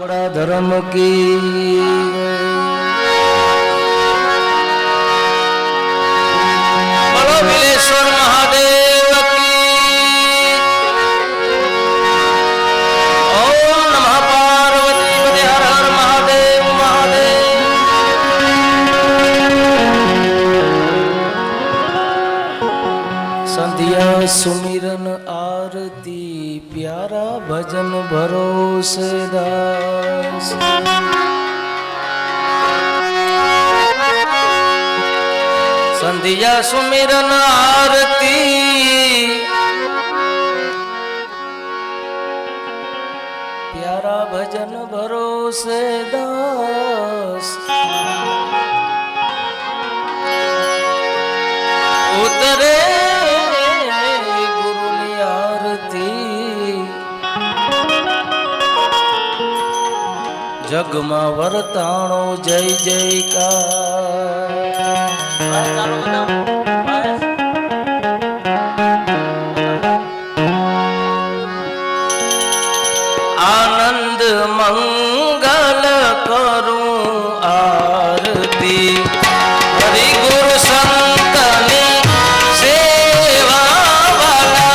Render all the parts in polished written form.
बड़ा धर्म की बोलो बिलेश्वर महादेव की ओम नमः पार्वती पते हर हर महादेव महादेव। संध्या सुमिरन आरती प्यारा भजन भरोसे दास। संध्या सुमिरन आरती प्यारा भजन भरोसे दास। उतरे जगमा वर्ताणो जय जयकार। आनंद मंगल करूं आरती हरि गुरु संतनी सेवा वाला।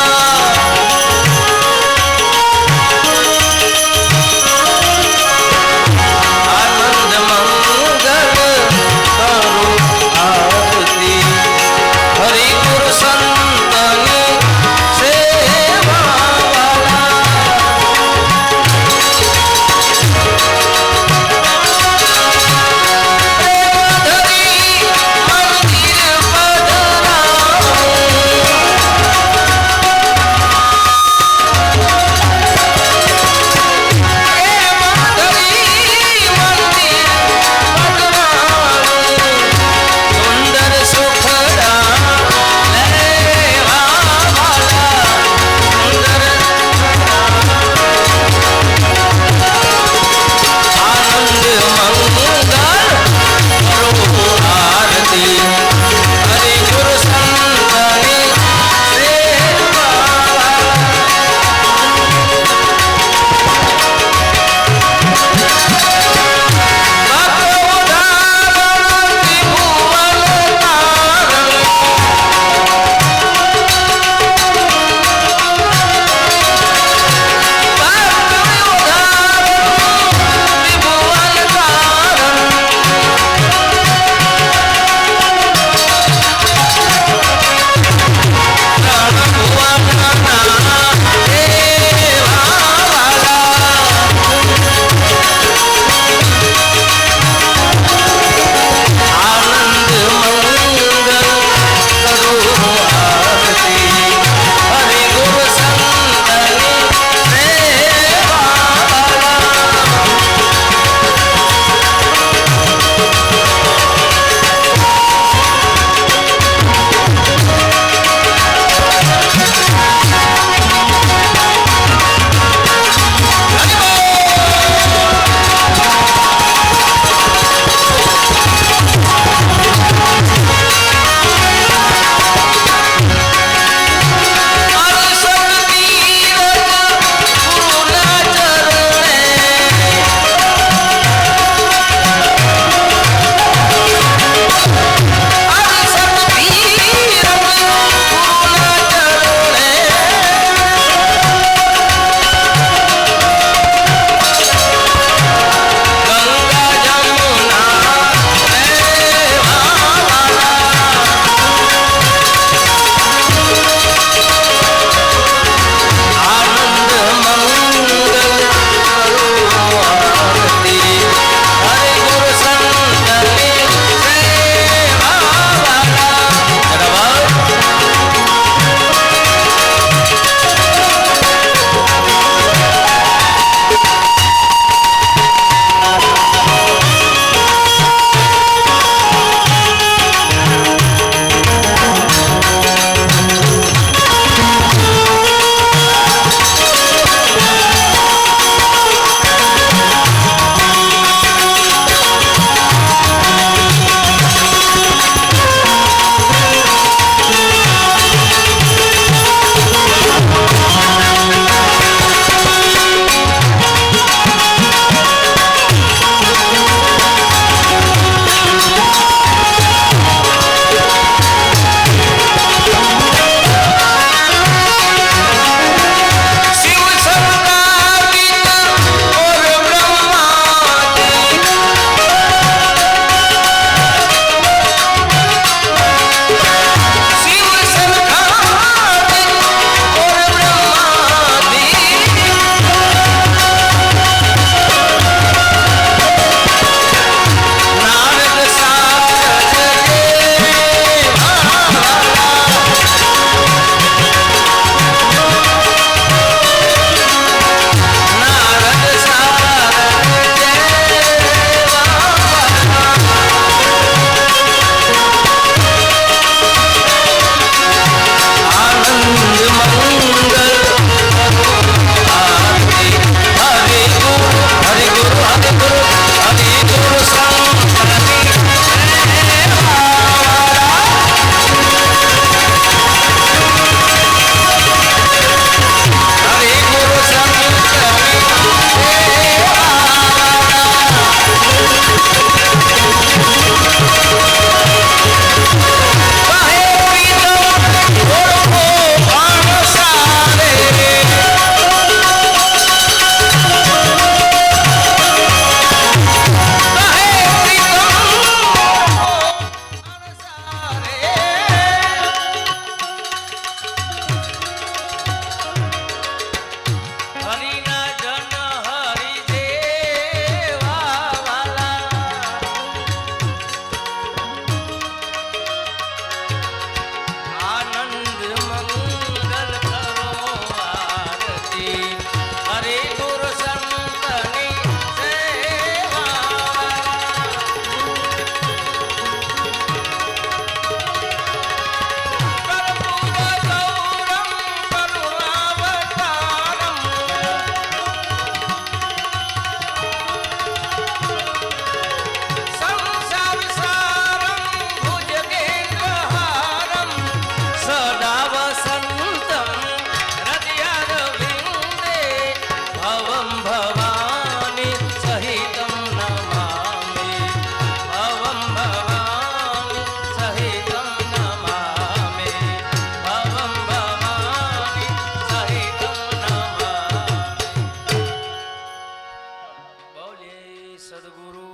સદગુરુ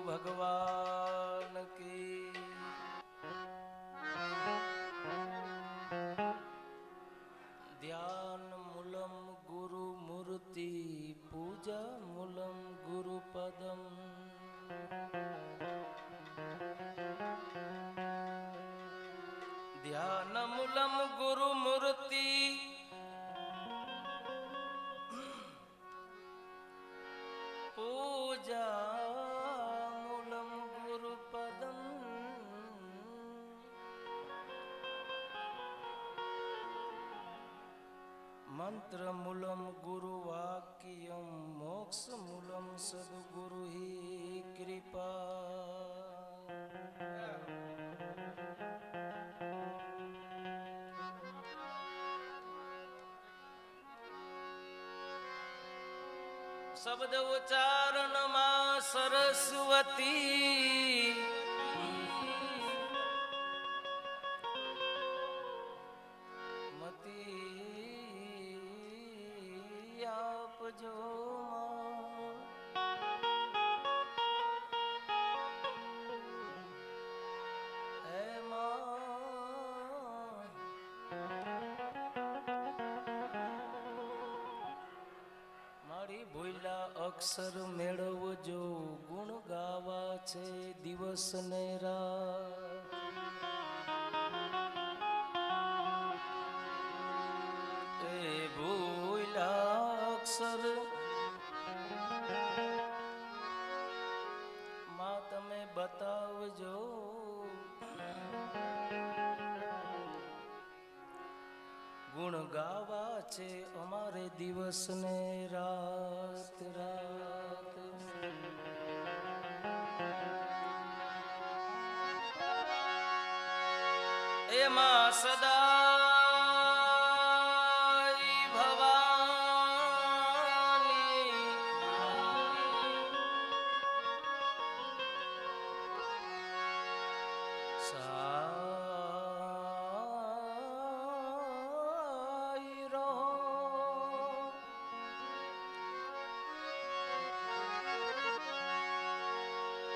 ભગવાન કી ધ્યાન મૂલમ ગુરુ મૂર્તિ પૂજા મૂલમ ગુરુ પદમ ધ્યાન મૂલમ ગુરુ મૂર્તિ પૂજા મૂલમ ગુરુ પદમ મંત્ર મૂલમ ગુરુ વાક્યમ મોક્ષ મૂલમ સદગુરુ હિ કૃપા શબ્દ ઉચ્ચારણમાં સરસ્વતી મતી આપજો હે મારી ભૂલા અક્ષર મેળવજો ગુણ ગાવા છે દિવસ ને રાત એ ભૂલા અક્ષર માં તમે બતાવજો ગુણ ગાવા છે અમારે દિવસ ને રાત રાત એમાં સદાય ભવાની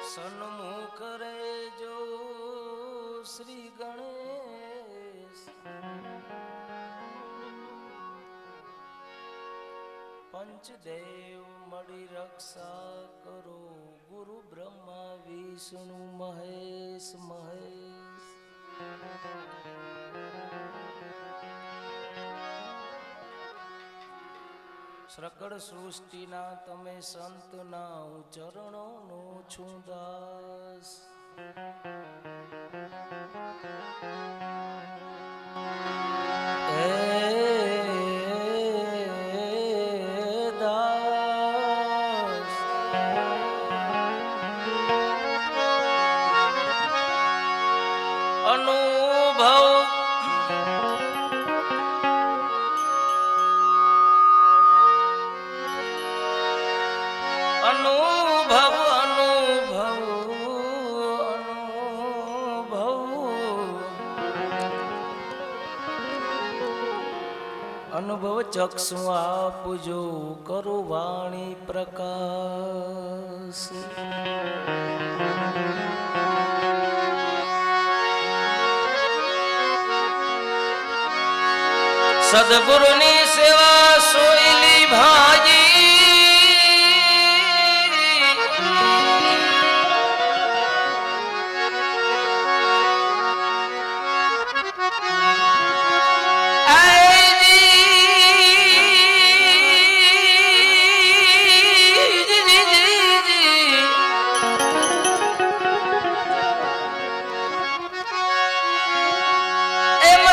સન્મુખ રેજો શ્રી ગણેશ પંચદેવ મળી રક્ષા કરો ગુરુ બ્રહ્મા વિષ્ણુ મહેશ મહેશ સકળ સૃષ્ટિના તમે સંતના હું ચરણોનો છું દાસ દાસ અનુભવ અનુભવ ચક્ષુ આપજો કરો વાણી પ્રકાશ સદગુરુની સેવા સોયલી ભાજી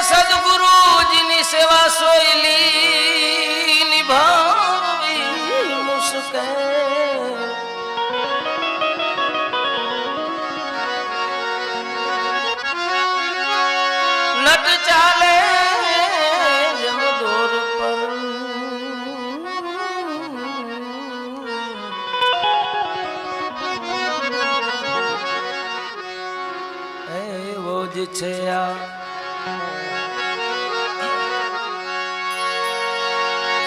સદગુરુજીની સેવા સોયલી નિભાવી મુશ્કેલ નટ ચાલે જમદોર પર એવો જ છે આ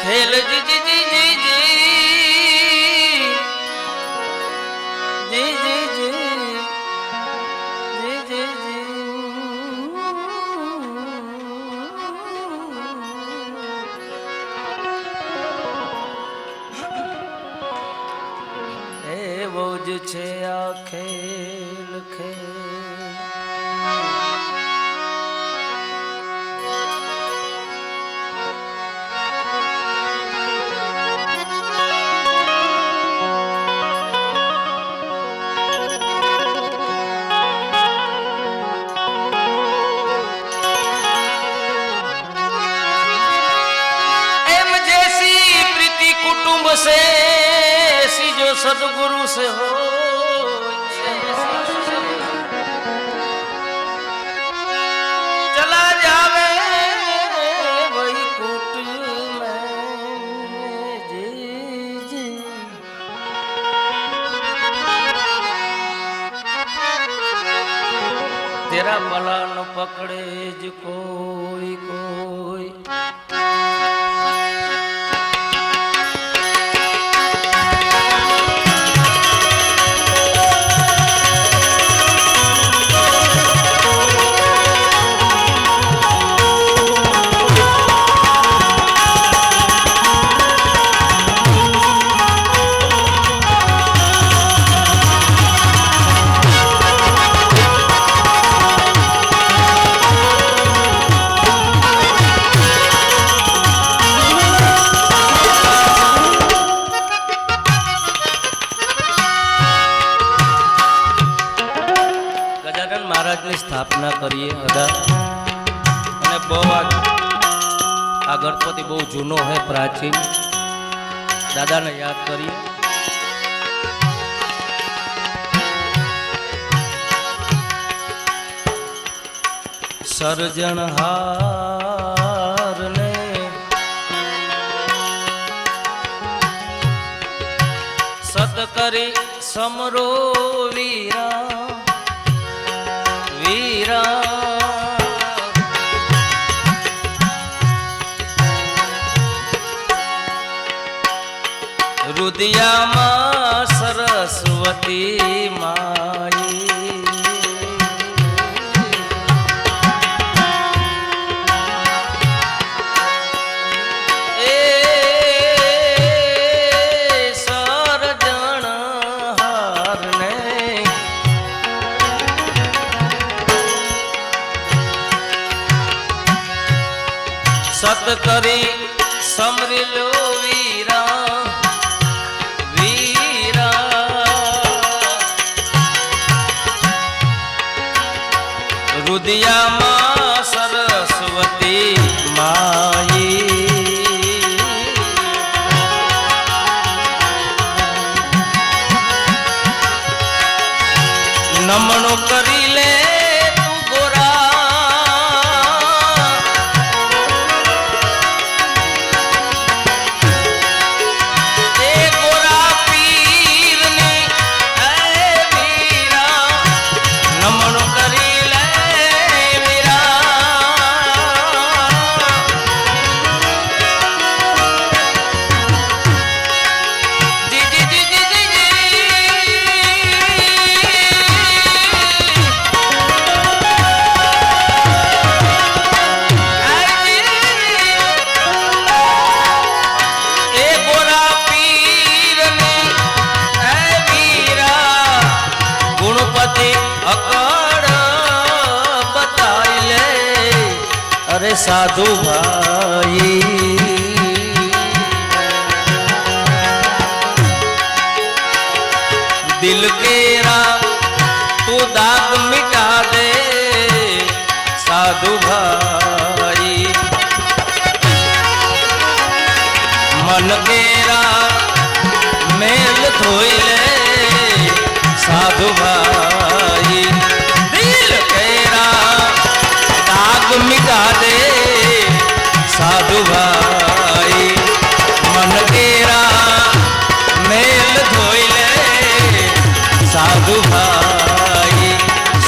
ખેલ જી જી જી જી જ છે આ ખેલ ખેલ. से ऐसी जो सदगुरु से हो चला जावे वही कुट में जी जी. तेरा भला न पकड़े ज कोई कोई. સ્થાપના કરીએ અદા અને બહુ આ ગણપતિ બહુ જૂનો હે પ્રાચીન. દાદાને યાદ કરીએ. સર્જનહાર ને સત કરી સમરો વીરા રુદિયામાં સરસ્વતી માઈ. એ સરજણહારને સત કરી સમરી લો વીરા રુદિયામાં સરસ્વતી માઈ. નમણો કરી લે તું ગોરા એ ગોરા પીરની હે વીરા. નમણો કરી સાધુ ભાઈ. દિલ કેરા તું દાગ મિટા દે સાધુ ભાઈ. મન કેરા મેલ ધોઈ લે સાધુ ભાઈ. દિલ કેરા દાગ મિટા દે સાધુ ભાઈ. મન કેરા મેલ ધોઈ લે સાધુ ભાઈ.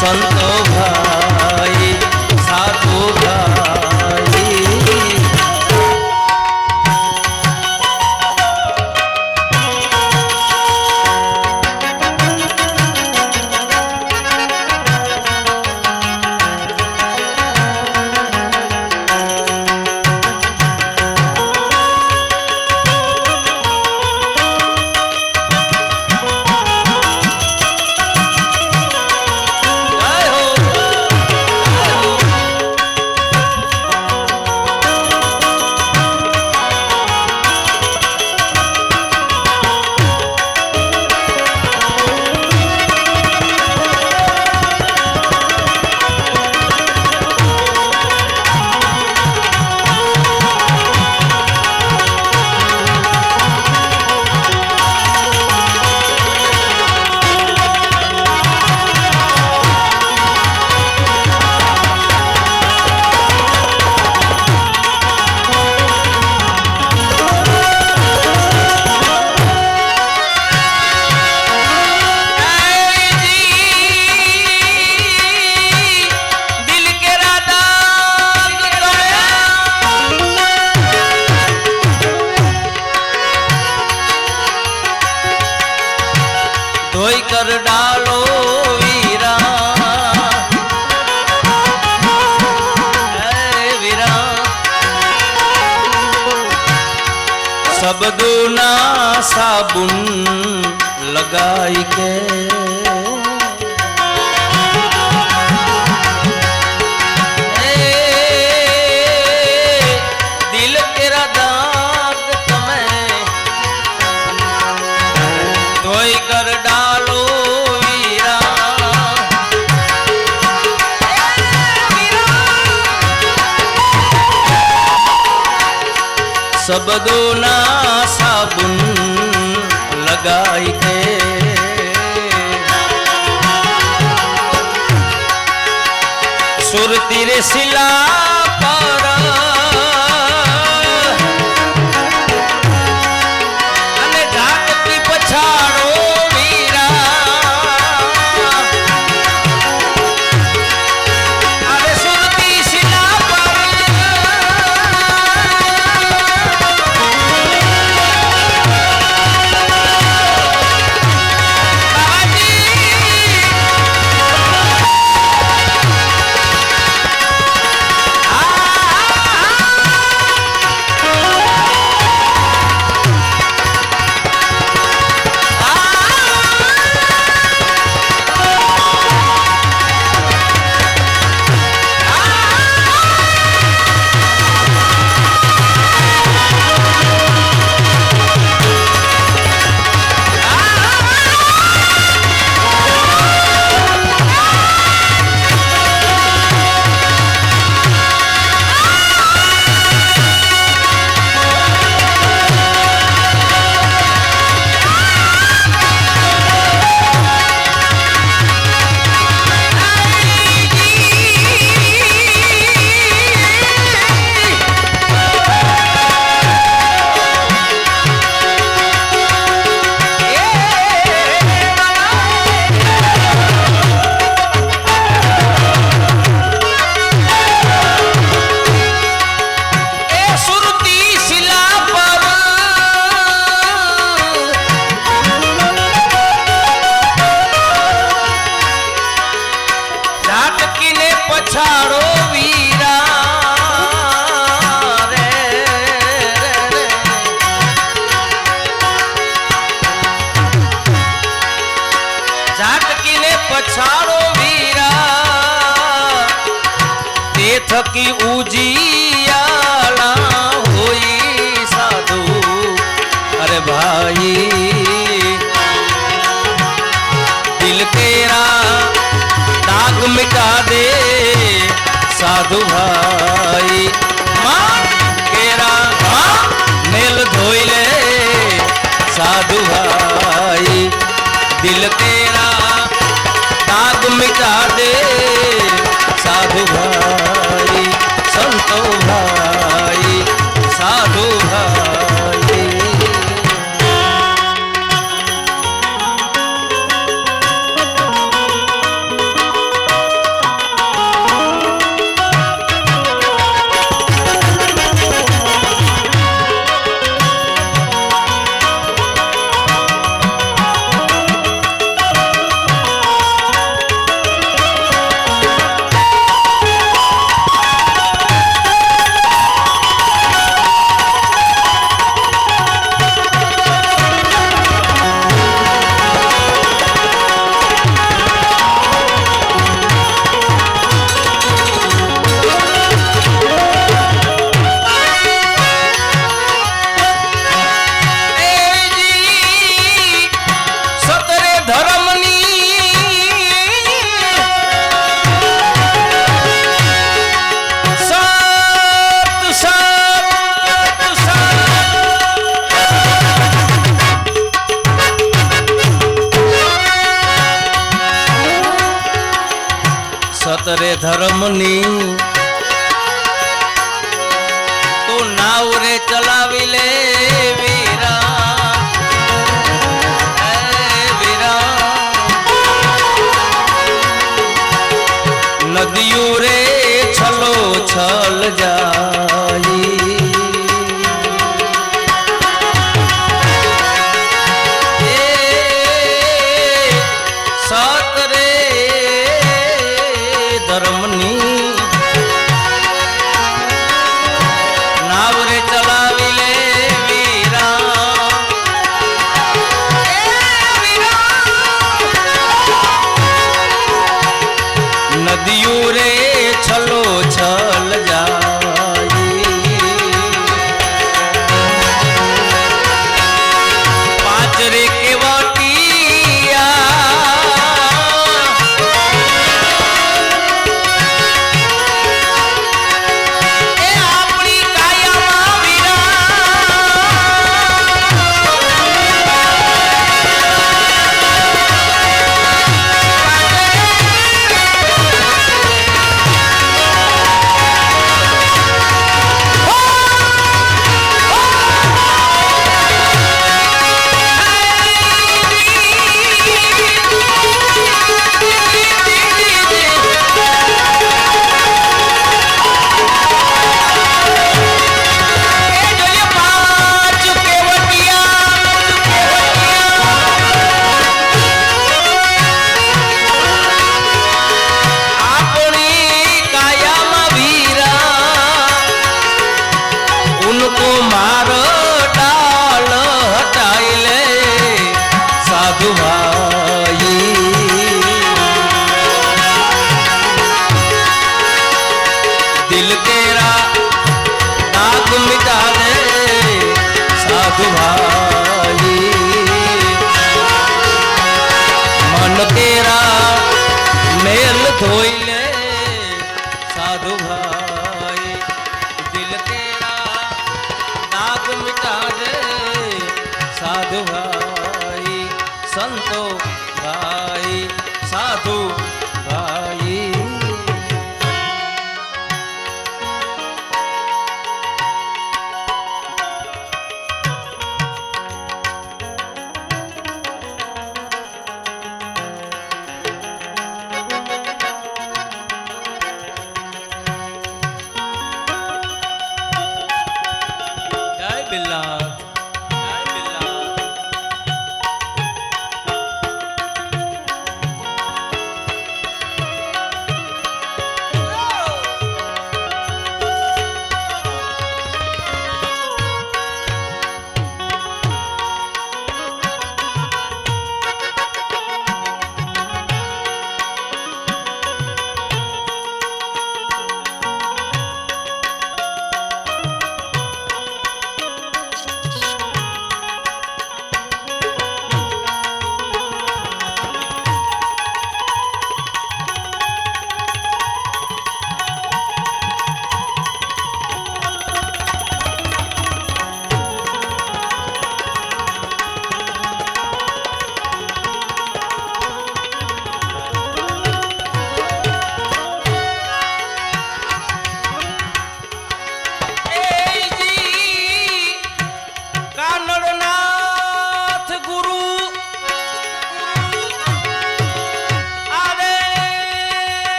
સંતો ભાઈ સાધુ ભાઈ. ધોઈ કર ડાલો વીરા વીરા શબ્દો ના સાબુન લગાઈ કે शब्दों ना साबुन लगाई के सुरती रे सिला पर अने ढाकती पछाड़ो पछाड़ो वीरा रे झाटकी ने पछाड़ो वीरा ते थकी उजियाला होई साधु अरे भाई दिल तेरा दाग मिटा दे साधु भाई मां केरा मेल धोई ले साधु भाई दिल तेरा दाग मिटा दे साधु भाई संतो भाई साधु भाई સતરે ધર્મની તો નાવ રે ચલાવી લે વીરા વીરા નદીઓ રે છલો છલ જાય धोई ले साधु भाई, दिल तेरा दाग मिटा दे साधु भाई, संतो भाई साधु भाई। जय बिल्ला, जय बिल्ला।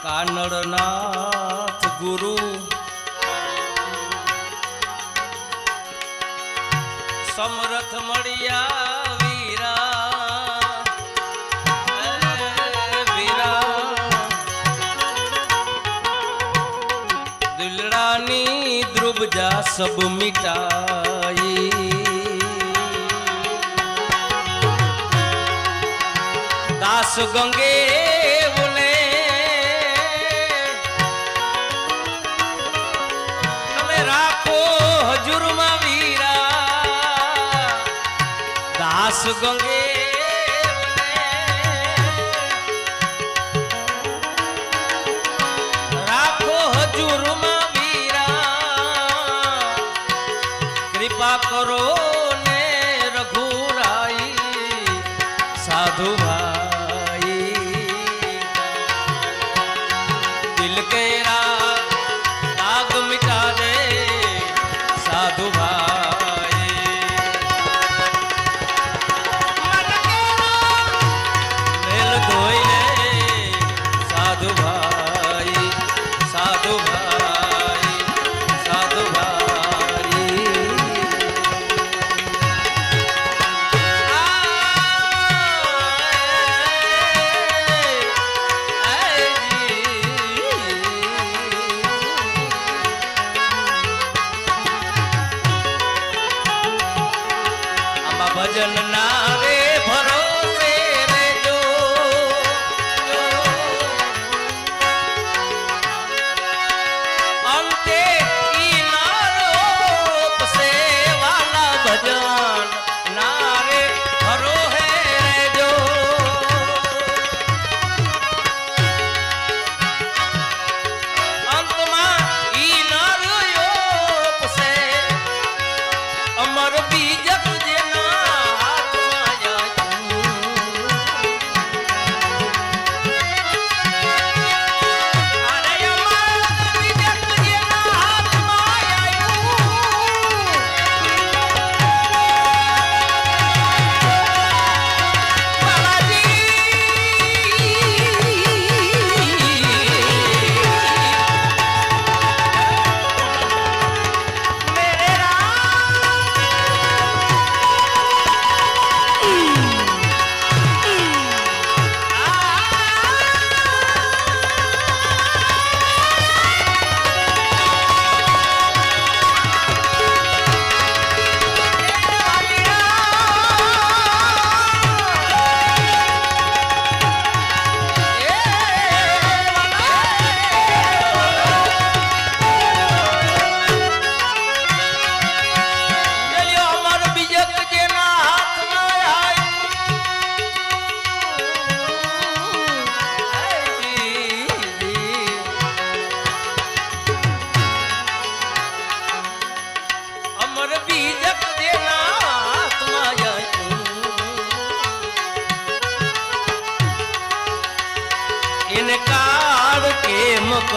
કાનડનાથ ગુરુ સમરથ મળ્યા વીરા, વીરા દિલડાની દ્રુબજા સબ મિટાઈ, દાસ ગંગે દાસ ગંગે રાખો હજુરમાં વીરા, કૃપા કરો ને રઘુરાઈ સાધુ ભાઈ, દિલ કેરા દાગ મિટા દે સાધુ ભાઈ।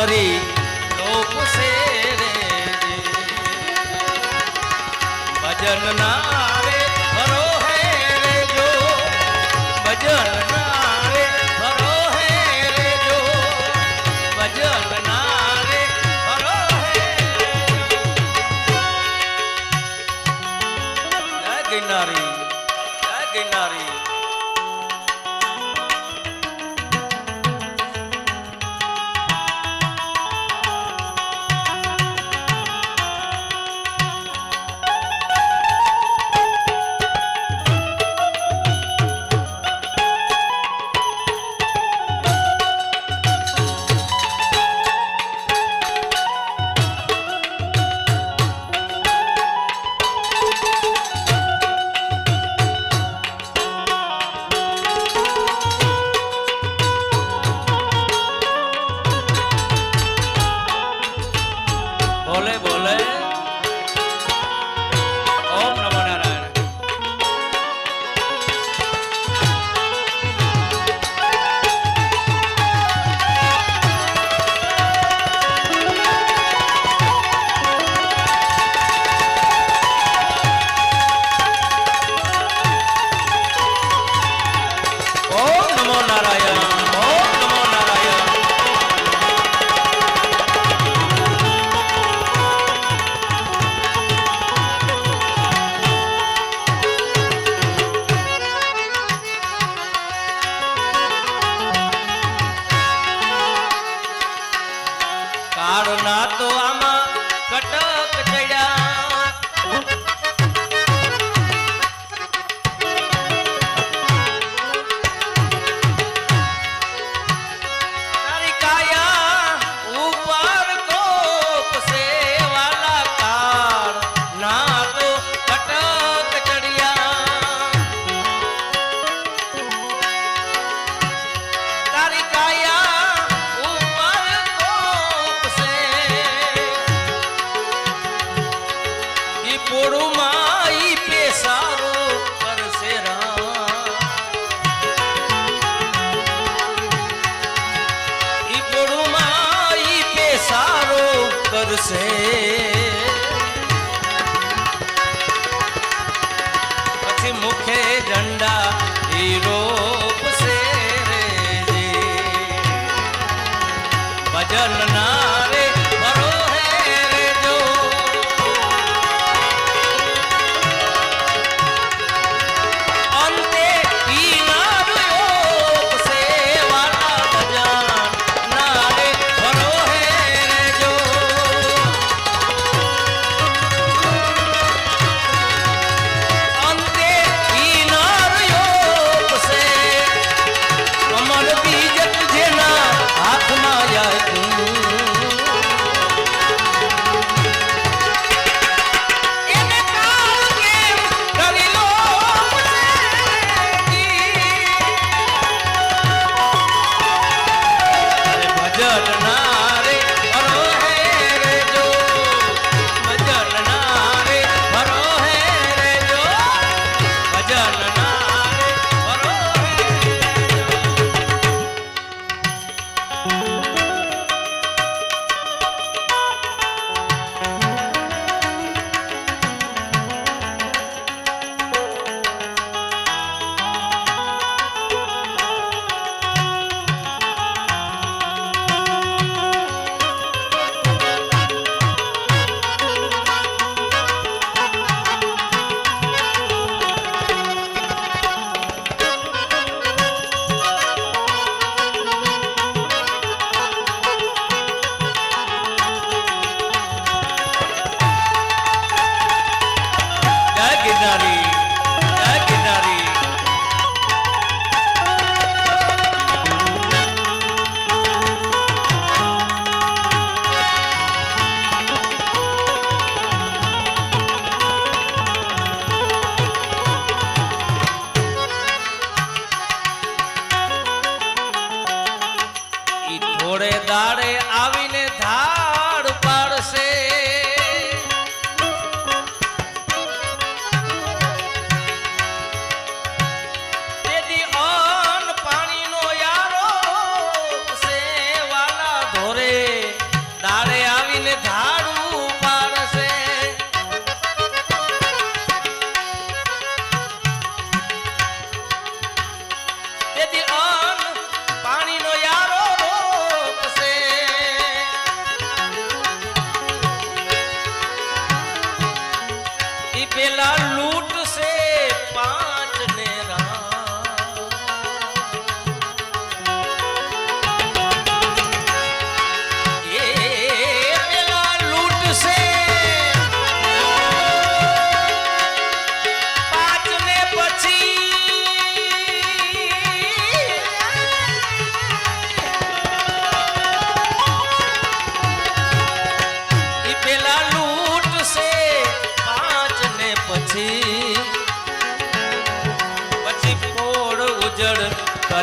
परी लोक से रे भजन नारे भरो है रे जो भजन नारे भरो है रे जो भजन नारे भरो है जय गिरनारी जय गिरनारी बोले बोले ओम नमो नारायण ओम नमो नारायण ओम नमो नारायण કાળના તો આમાં કટક ચડ્યા તારી કાયા ઉપર કોપ સે વાલા કાળના તો કટક ચડ્યા તારી કાયા ઉપર કોપ સે ઈ પોળુમાં ઈ પેસારો કરશે રામ ઈ પોળુમાં ઈ પેસારો કરશે પછી મુખે ઝંડા ઈ રોપશે રે ભજન નારે ભરો હે રે જો અંતે ઈ નારયો સે વાલા ભજન નારે ભરો હે રે જો અંતે ઈ નારયો સે અમર બીજક જેના હાથમાં આવ્યું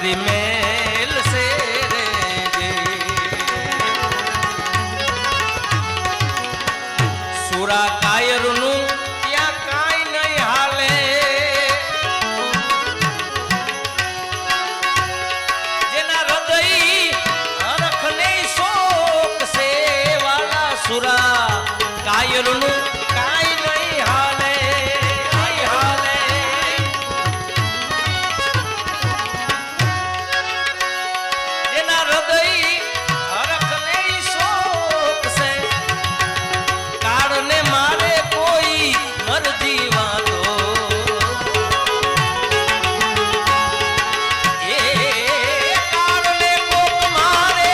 મારી મેલ સે રે સુરા કાયરનું ત્યાં કાંઈ નહીં હાલે જેના હૃદય હરખને શોક સે વાલા સુરા કાયરનું કાંઈ નહીં હાલે નહીં હાલે જેના હૃદય હરખને શોક સે કાળને મારે કોઈ મરજી વાતો એ કાળને કોક મારે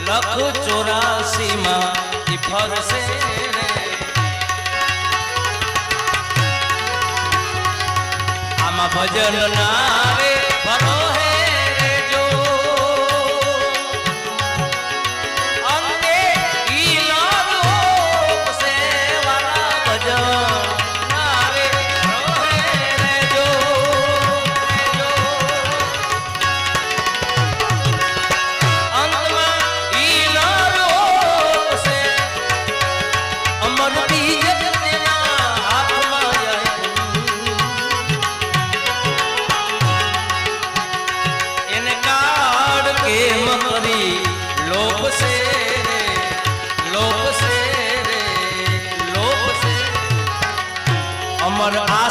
લખ 84 માં ઈ ફરશે રે આમાં ભજન ના રે ભરો હે રે જો અંતે ઈ લોક સે વાલા ભજન ના રે ભરો હે રે જો અંતમાં ઈ લોક સે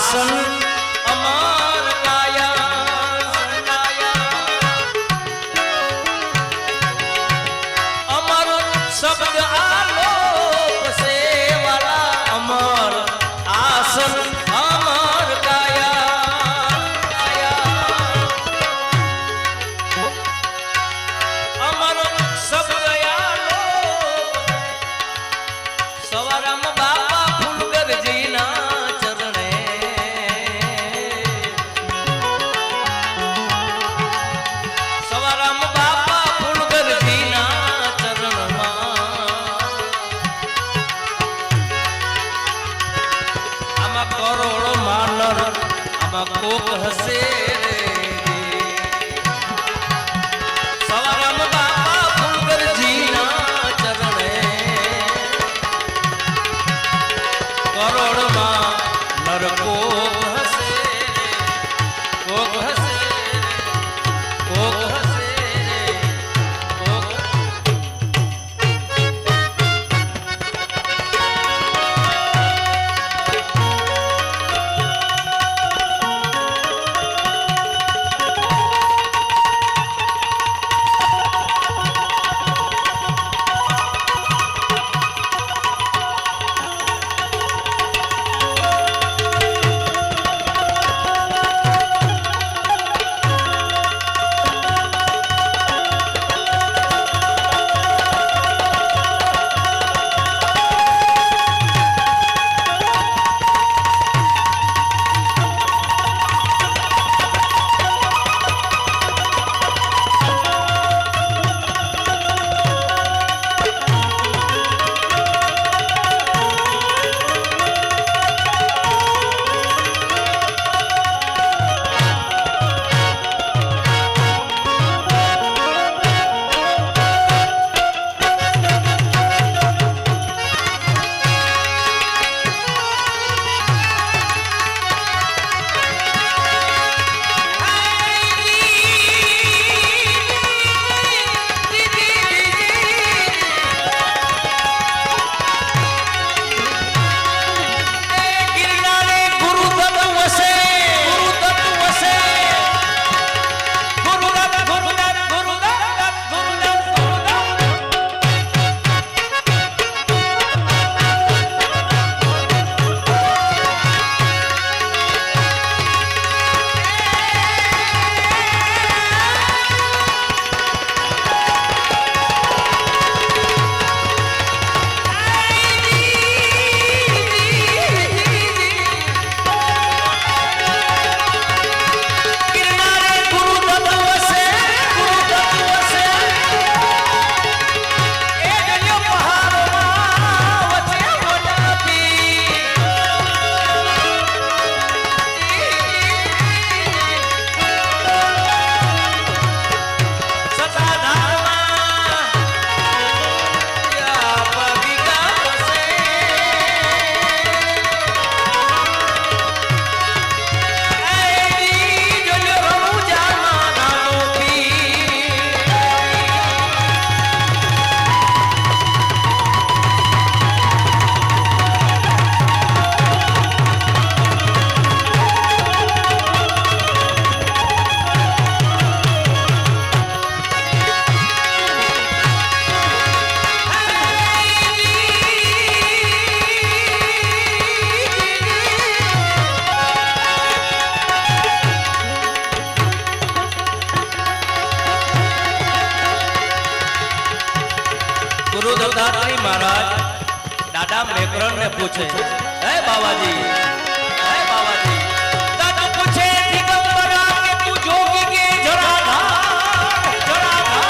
આસન અમર કાયા અમર શબ્દ આલોક સે વાલા અમર આસન અમર કાયા અમર શબ્દ આલોક સવારામ બાપા ફૂલગરજીના ચરણે સવારામ બાપા ફૂલગરજીના ચરણમાં આમાં કરોડો માનર આમાં કોક હશે સવારામ બાપા ફૂલગરજીના ચરણે કરોડમાં નર કોક હશે કોક હશે કોક હશે કોક દત્તાત્રેય મહારાજ દાદા મેકરણ ને પૂછે હે બાવાજી હે બાવાજી દાદા પૂછે દિગંબરા કે તું જોગી કે જરાધાર જરાધાર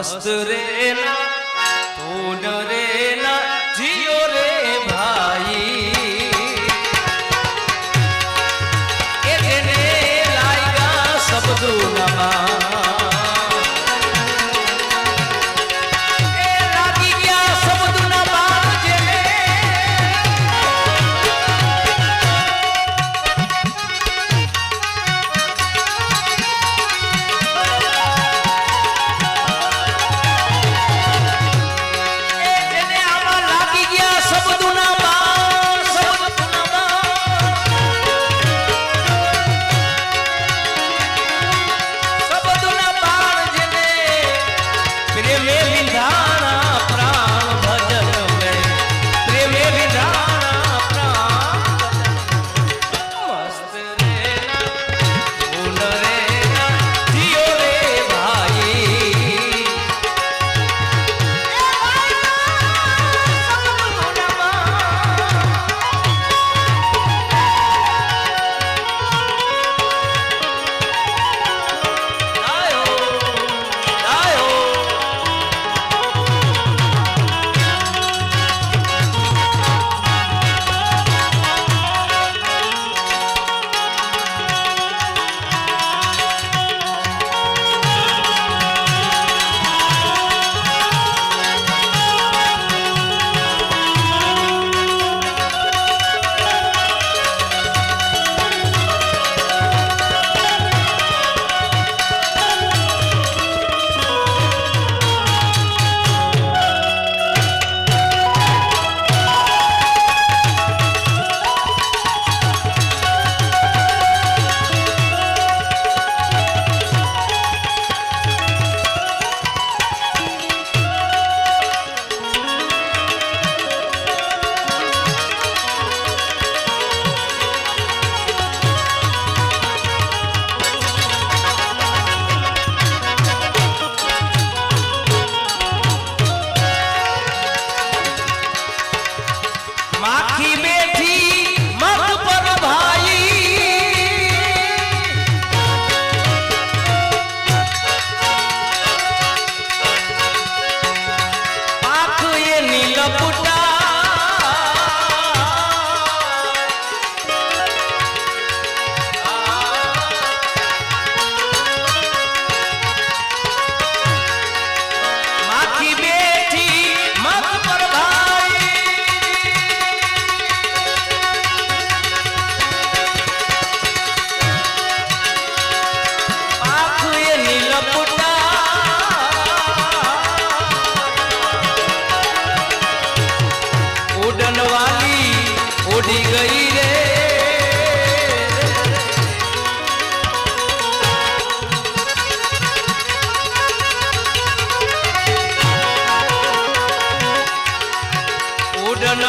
मस्त रे ना तून रे ना जियो रे भाई ए जेने लायगा शब्दो नमा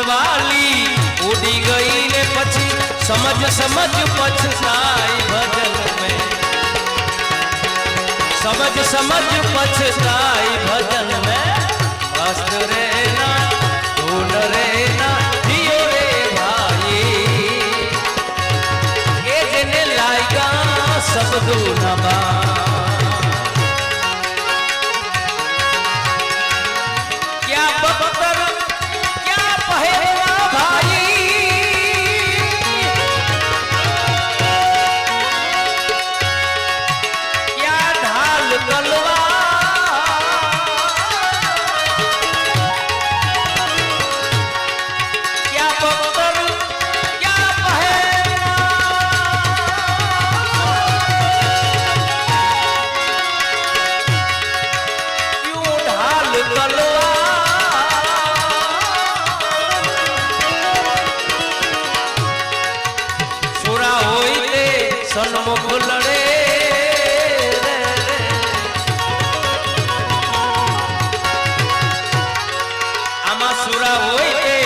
वाली उड़ी गई ने पछी समझ समझ पछताई भजन में समझ समझ पछताई भजन में मस्त रे ना धून रे ना जियो रे भाई ए जने लायगा सब दूनमा क्या बख्तर सन्मुख लड़े आमा सुरा होई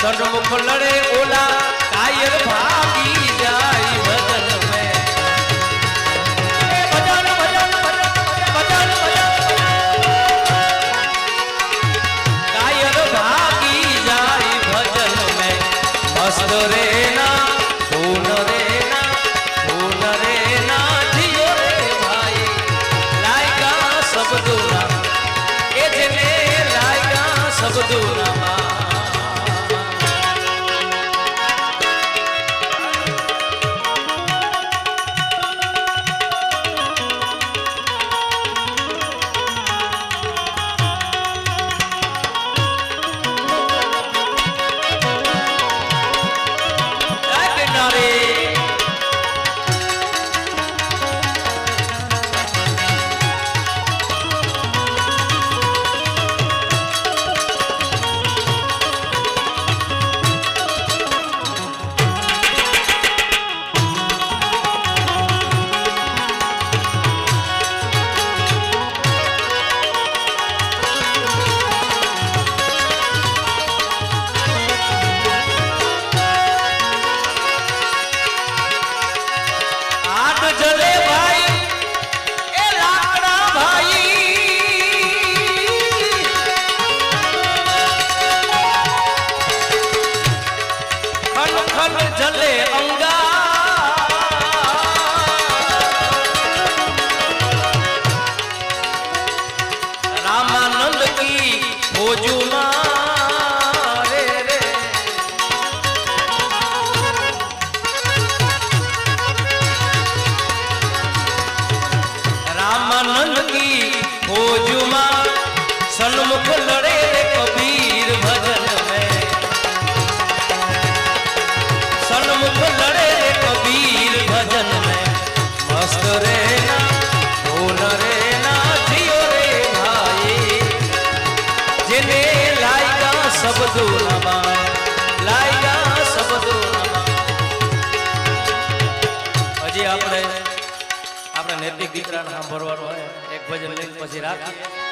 सन्मुख लड़े ओला कायर भागी जाई भजन में भजन भजन भजन भजन कायर भागी जाई भजन में मस्त रे ना धून रे ફોજુમાં રે રે રામાનંદ કી ફોજુમાં સન્મુખ લડે રે કબીર ભજન में सन्मुख लड़े रे कबीर भजन में मस्त रहना भूल रहना जियो रे भाई जिने लायका सब दूरमा लायका सब दूरमा हजी આપણે નૈતિક દીકરાને સાંભળવાનું હોય એક ભજન લઈને પછી રાખીએ।